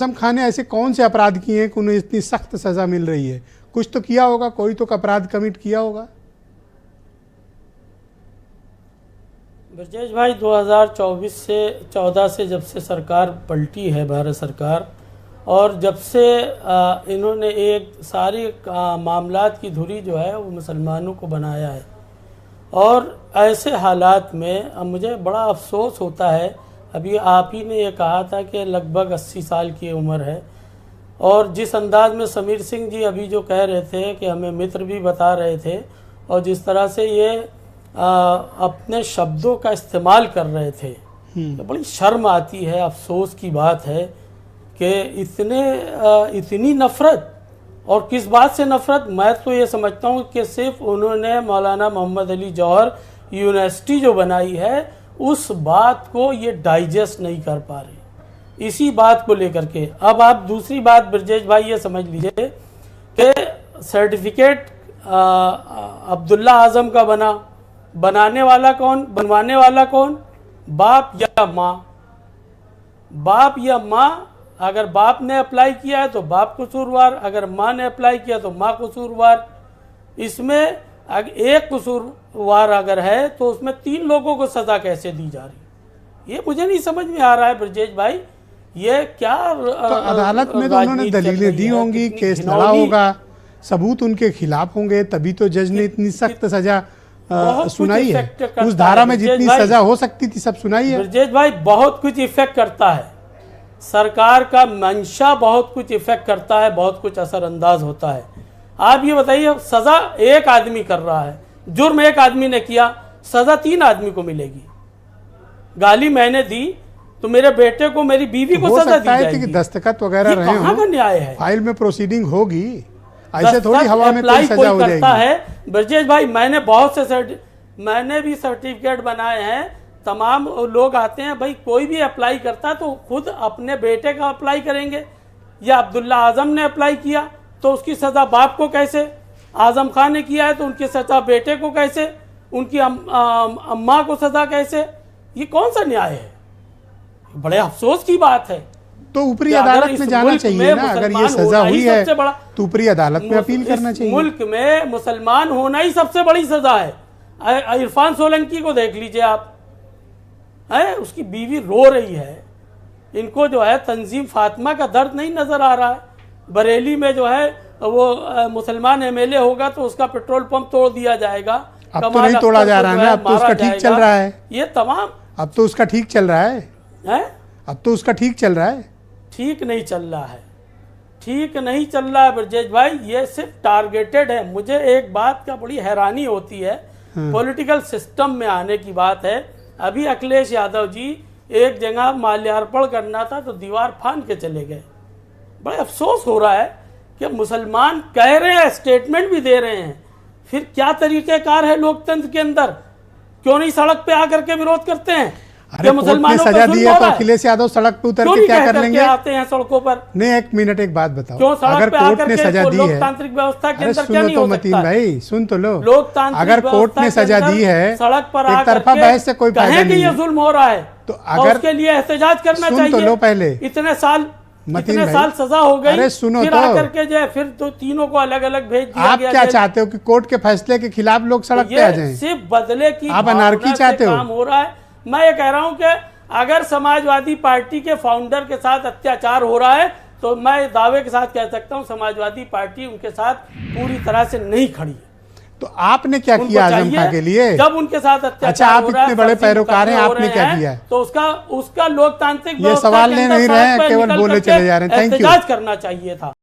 आजम खान ने ऐसे कौन से अपराध किए हैं कि उन्हें इतनी सख्त सजा मिल रही है? कुछ तो किया होगा, कोई तो अपराध कमिट किया होगा। ब्रजेश भाई 2024 से 14 से जब से सरकार पलटी है भारत सरकार, और जब से इन्होंने एक सारी मामलात की धुरी जो है वो मुसलमानों को बनाया है, और ऐसे हालात में अब मुझे बड़ा अफसोस होता है। अभी आप ही ने ये कहा था कि लगभग 80 साल की उम्र है, और जिस अंदाज में समीर सिंह जी अभी जो कह रहे थे कि हमें मित्र भी बता रहे थे, और जिस तरह से ये अपने शब्दों का इस्तेमाल कर रहे थे, तो बड़ी शर्म आती है। अफसोस की बात है कि इतनी नफ़रत, और किस बात से नफ़रत। मैं तो ये समझता हूँ कि सिर्फ उन्होंने मौलाना मोहम्मद अली जौहर यूनिवर्सिटी जो बनाई है उस बात को ये डाइजेस्ट नहीं कर पा रहे, इसी बात को लेकर के। अब आप दूसरी बात ब्रजेश भाई ये समझ लीजिए कि सर्टिफिकेट अब्दुल्ला आजम का बनाने वाला कौन, बनवाने वाला कौन? बाप या माँ? बाप या माँ? अगर बाप ने अप्लाई किया है तो बाप कसूरवार, अगर माँ ने अप्लाई किया तो माँ कसूरवार। इसमें एक कसूरवार अगर है तो उसमें 3 लोगों को सज़ा कैसे दी जा रही, ये मुझे नहीं समझ में आ रहा है ब्रजेश भाई। ये क्या तो अदालत में तो उन्होंने दलीलें दी होंगी, केस लड़ा होगा, सबूत उनके खिलाफ होंगे, तभी तो जज ने इतनी सख्त सजा सुनाई है। उस धारा में जितनी सजा हो सकती थी सब सुनाई है। ब्रजेश भाई बहुत कुछ इफेक्ट करता है, सरकार का मंशा बहुत कुछ इफेक्ट करता है, बहुत कुछ असरअंदाज होता है। आप ये बताइए, सजा एक आदमी कर रहा है, जुर्म एक आदमी ने किया, सजा 3 आदमी को मिलेगी। गाली मैंने दी तो मेरे बेटे को, मेरी बीवी को सजा दी जाएगी। कि दस्तखत वगैरह रहे कहाँ का न्याय है? फाइल में प्रोसीडिंग होगी, ऐसे थोड़ी हवा में कोई सजा हो जाएगी। है ब्रजेश भाई, मैंने भी सर्टिफिकेट बनाए हैं। तमाम लोग आते हैं भाई, कोई भी अप्लाई करता तो खुद अपने बेटे का अप्लाई करेंगे, या अब्दुल्ला आजम ने अप्लाई किया तो उसकी सज़ा बाप को कैसे, आजम खान ने किया है तो उनकी सज़ा बेटे को कैसे, उनकी अम्मा को सज़ा कैसे? ये कौन सा न्याय है? बड़े अफसोस की बात है। तो ऊपरी अदालत में जाना चाहिए ना, अगर ये सजा हुई है तो ऊपरी अदालत में अपील करना चाहिए। मुल्क में मुसलमान होना ही सबसे बड़ी सजा है। इरफान सोलंकी को देख लीजिए आप, है उसकी बीवी रो रही है, इनको जो है तंजीम फातिमा का दर्द नहीं नजर आ रहा है। बरेली में जो है वो मुसलमान एमएलए होगा तो उसका पेट्रोल पंप तोड़ दिया जाएगा। अब तो नहीं तोड़ा जा रहा है ना, अब तो उसका ठीक चल रहा है। ये तमाम अब तो उसका ठीक चल रहा है, अब तो उसका ठीक चल रहा है। ठीक नहीं चल रहा है, ठीक नहीं चल रहा है ब्रजेश भाई, ये सिर्फ टारगेटेड है। मुझे एक बात का बड़ी हैरानी होती है, पॉलिटिकल सिस्टम में आने की बात है। अभी अखिलेश यादव जी एक जगह माल्यार्पण करना था तो दीवार फान के चले गए। बड़ा अफसोस हो रहा है कि मुसलमान कह रहे हैं, स्टेटमेंट भी दे रहे हैं, फिर क्या तरीक़ेकार है लोकतंत्र के अंदर? क्यों नहीं सड़क पे आकर के विरोध करते हैं? अरे मुसलमानों ने सजा दी है तो अखिलेश यादव सड़क पे उतर के क्या कर लेंगे? आते हैं सड़कों पर। नहीं, एक मिनट एक बात बताओ, क्यों अगर कोर्ट ने सजा दी है, लोकतांत्रिक व्यवस्था के अंदर क्या नहीं हो सकता? मतीन भाई सुन तो लो, अगर कोर्ट ने सजा दी है, सड़क पर एक तरफा बहस से कोई फायदा नहीं है। ये जुल्म हो रहा है तो अगर उसके लिए एहतजाज करना चाहिए। सुन तो लो पहले, इतने साल सजा हो गई, अरे सुनो फिर आकर के जो है फिर तो तीनों को अलग अलग भेज दिया गया। आप क्या चाहते हो कि कोर्ट के फैसले के खिलाफ लोग सड़क पे आ जाएं? सिर्फ बदले की आप अनार्की चाहते हो? काम हो रहा है। मैं ये कह रहा हूँ कि अगर समाजवादी पार्टी के फाउंडर के साथ अत्याचार हो रहा है तो मैं दावे के साथ कह सकता हूँ समाजवादी पार्टी उनके साथ पूरी तरह से नहीं खड़ी है। तो आपने क्या किया आजम खान के लिए जब उनके साथ अत्याचार अच्छा, आप इतने बड़े पैरोकार हैं, आपने क्या किया? तो उसका लोकतांत्रिक ये सवाल ले नहीं रहे हैं, केवल बोले चले जा रहे हैं। Thank you. एहतजाज करना चाहिए था।